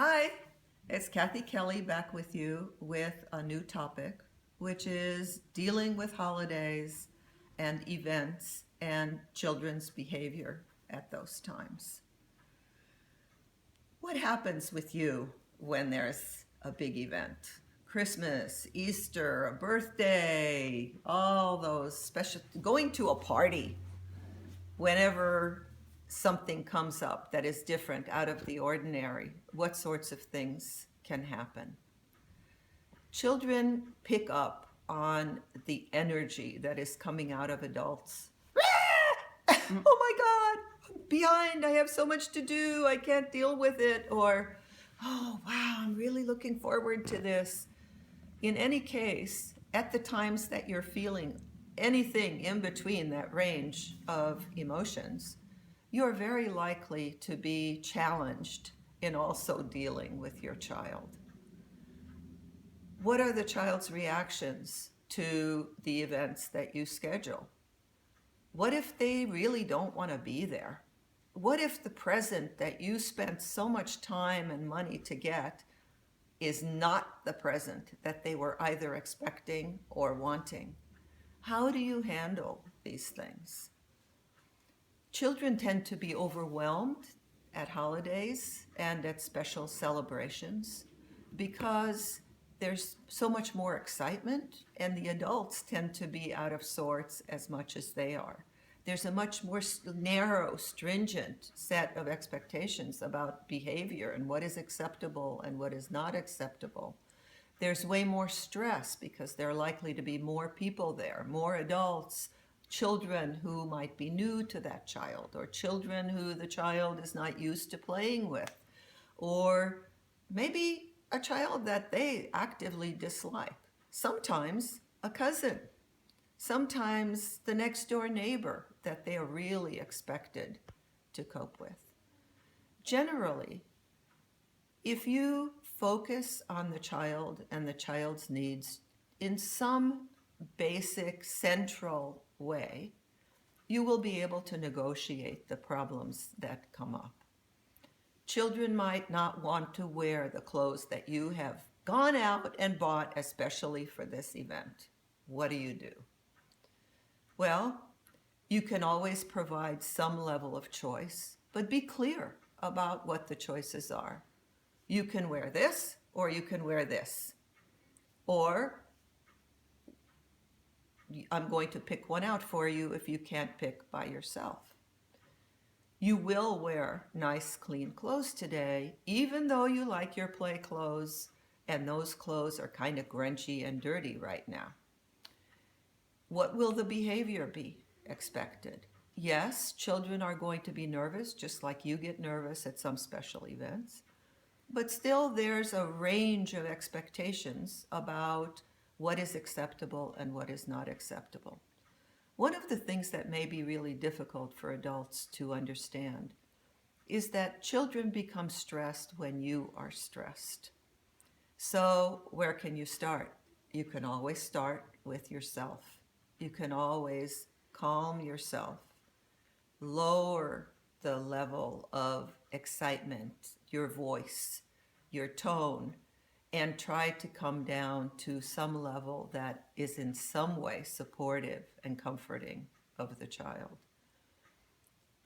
Hi, it's Kathy Kelly back with you with a new topic, which is dealing with holidays and events and children's behavior at those times. What happens with you when there's a big event? Christmas, Easter, a birthday, all those special, going to a party whenever something comes up that is different out of the ordinary, what sorts of things can happen? Children pick up on the energy that is coming out of adults. Oh my God, I'm behind. I have so much to do. I can't deal with it. Or, oh wow, I'm really looking forward to this. In any case, at the times that you're feeling anything in between that range of emotions, you're very likely to be challenged in also dealing with your child. What are the child's reactions to the events that you schedule? What if they really don't want to be there? What if the present that you spent so much time and money to get is not the present that they were either expecting or wanting? How do you handle these things? Children tend to be overwhelmed at holidays and at special celebrations because there's so much more excitement, and the adults tend to be out of sorts as much as they are. There's a much more narrow, stringent set of expectations about behavior and what is acceptable and what is not acceptable. There's way more stress because there are likely to be more people there, more adults, children who might be new to that child, or children who the child is not used to playing with, or maybe a child that they actively dislike. Sometimes a cousin, sometimes the next door neighbor that they are really expected to cope with. Generally, if you focus on the child and the child's needs in some basic central way, you will be able to negotiate the problems that come up. Children might not want to wear the clothes that you have gone out and bought especially for this event. What do? Well, you can always provide some level of choice, but be clear about what the choices are. You can wear this, or you can wear this. Or I'm going to pick one out for you if you can't pick by yourself. You will wear nice, clean clothes today, even though you like your play clothes, and those clothes are kind of grungy and dirty right now. What will the behavior be expected? Yes, children are going to be nervous, just like you get nervous at some special events. But still, there's a range of expectations about what is acceptable and what is not acceptable. One of the things that may be really difficult for adults to understand is that children become stressed when you are stressed. So where can you start? You can always start with yourself. You can always calm yourself, lower the level of excitement, your voice, your tone, and try to come down to some level that is in some way supportive and comforting of the child.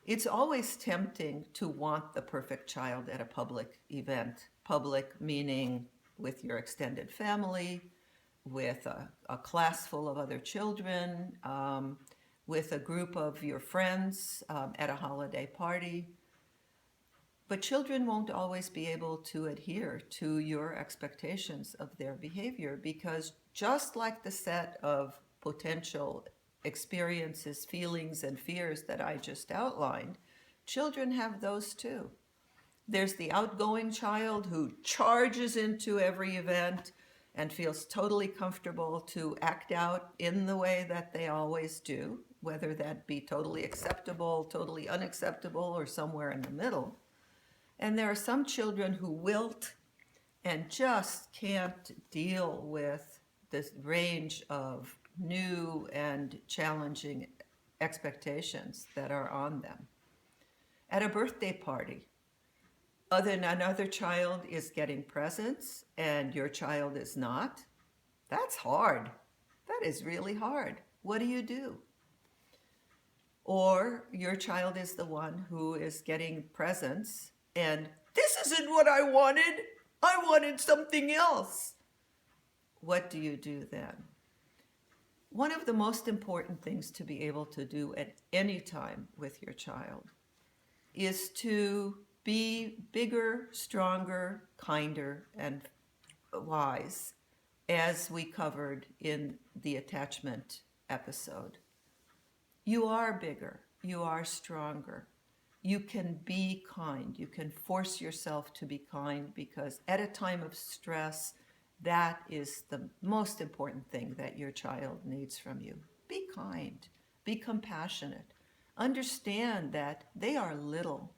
It's always tempting to want the perfect child at a public event. Public meaning with your extended family, with a class full of other children, with a group of your friends at a holiday party. But children won't always be able to adhere to your expectations of their behavior because just like the set of potential experiences, feelings, and fears that I just outlined, children have those too. There's the outgoing child who charges into every event and feels totally comfortable to act out in the way that they always do, whether that be totally acceptable, totally unacceptable, or somewhere in the middle. And there are some children who wilt and just can't deal with this range of new and challenging expectations that are on them. At a birthday party, another child is getting presents and your child is not, that's hard. That is really hard. What do you do? Or your child is the one who is getting presents and this isn't what I wanted. I wanted something else. What do you do then? One of the most important things to be able to do at any time with your child is to be bigger, stronger, kinder, and wise, as we covered in the attachment episode. You are bigger, you are stronger. You can be kind, you can force yourself to be kind, because at a time of stress, that is the most important thing that your child needs from you. Be kind, be compassionate. Understand that they are little.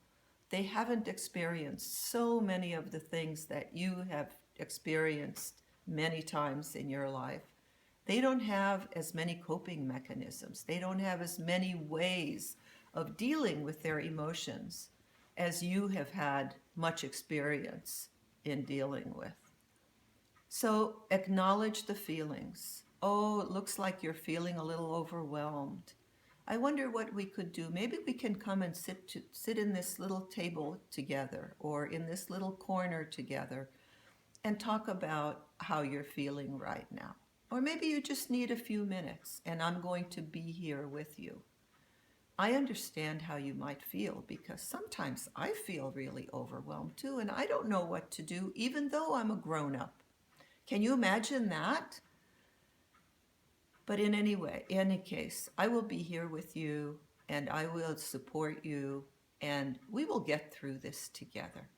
They haven't experienced so many of the things that you have experienced many times in your life. They don't have as many coping mechanisms. They don't have as many ways of dealing with their emotions as you have had much experience in dealing with. So acknowledge the feelings. Oh, it looks like you're feeling a little overwhelmed. I wonder what we could do. Maybe we can come and sit in this little table together or in this little corner together and talk about how you're feeling right now. Or maybe you just need a few minutes and I'm going to be here with you. I understand how you might feel, because sometimes I feel really overwhelmed too, and I don't know what to do even though I'm a grown-up. Can you imagine that? But in any case, I will be here with you and I will support you and we will get through this together.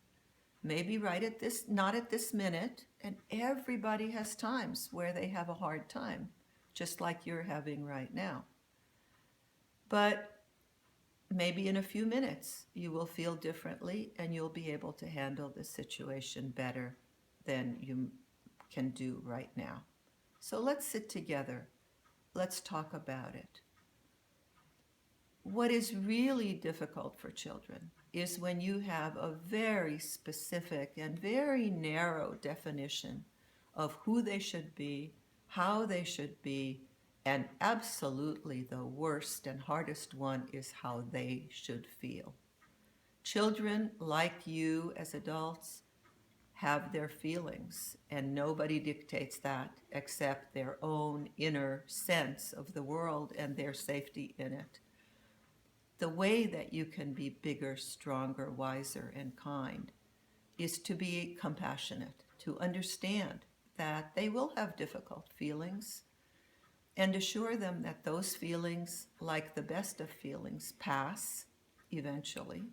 Maybe not at this minute, and everybody has times where they have a hard time, just like you're having right now. But maybe in a few minutes you will feel differently and you'll be able to handle the situation better than you can do right now. So let's sit together. Let's talk about it. What is really difficult for children is when you have a very specific and very narrow definition of who they should be, how they should be, and absolutely the worst and hardest one is how they should feel. Children, like you as adults, have their feelings, and nobody dictates that except their own inner sense of the world and their safety in it. The way that you can be bigger, stronger, wiser, and kind is to be compassionate, to understand that they will have difficult feelings, and assure them that those feelings, like the best of feelings, pass eventually,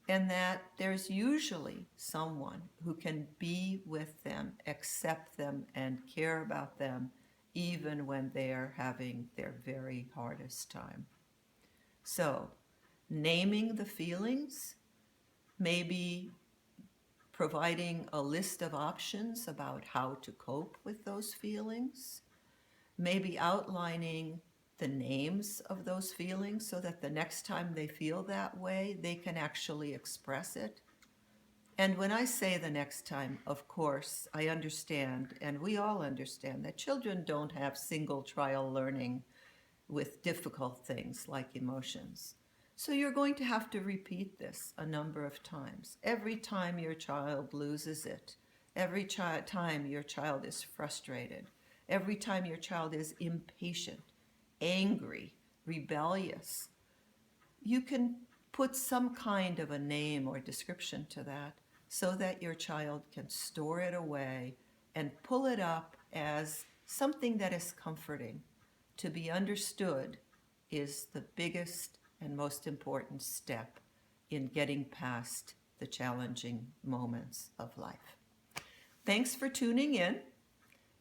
and that there's usually someone who can be with them, accept them, and care about them, even when they're having their very hardest time. So, naming the feelings, maybe providing a list of options about how to cope with those feelings, maybe outlining the names of those feelings so that the next time they feel that way, they can actually express it. And when I say the next time, of course, I understand, and we all understand, that children don't have single trial learning with difficult things like emotions. So you're going to have to repeat this a number of times. Every time your child loses it, every time your child is frustrated, every time your child is impatient, angry, rebellious, you can put some kind of a name or description to that so that your child can store it away and pull it up as something that is comforting. To be understood is the biggest and most important step in getting past the challenging moments of life. Thanks for tuning in.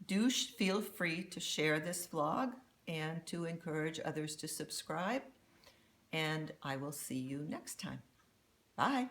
Do feel free to share this vlog and to encourage others to subscribe. And I will see you next time. Bye.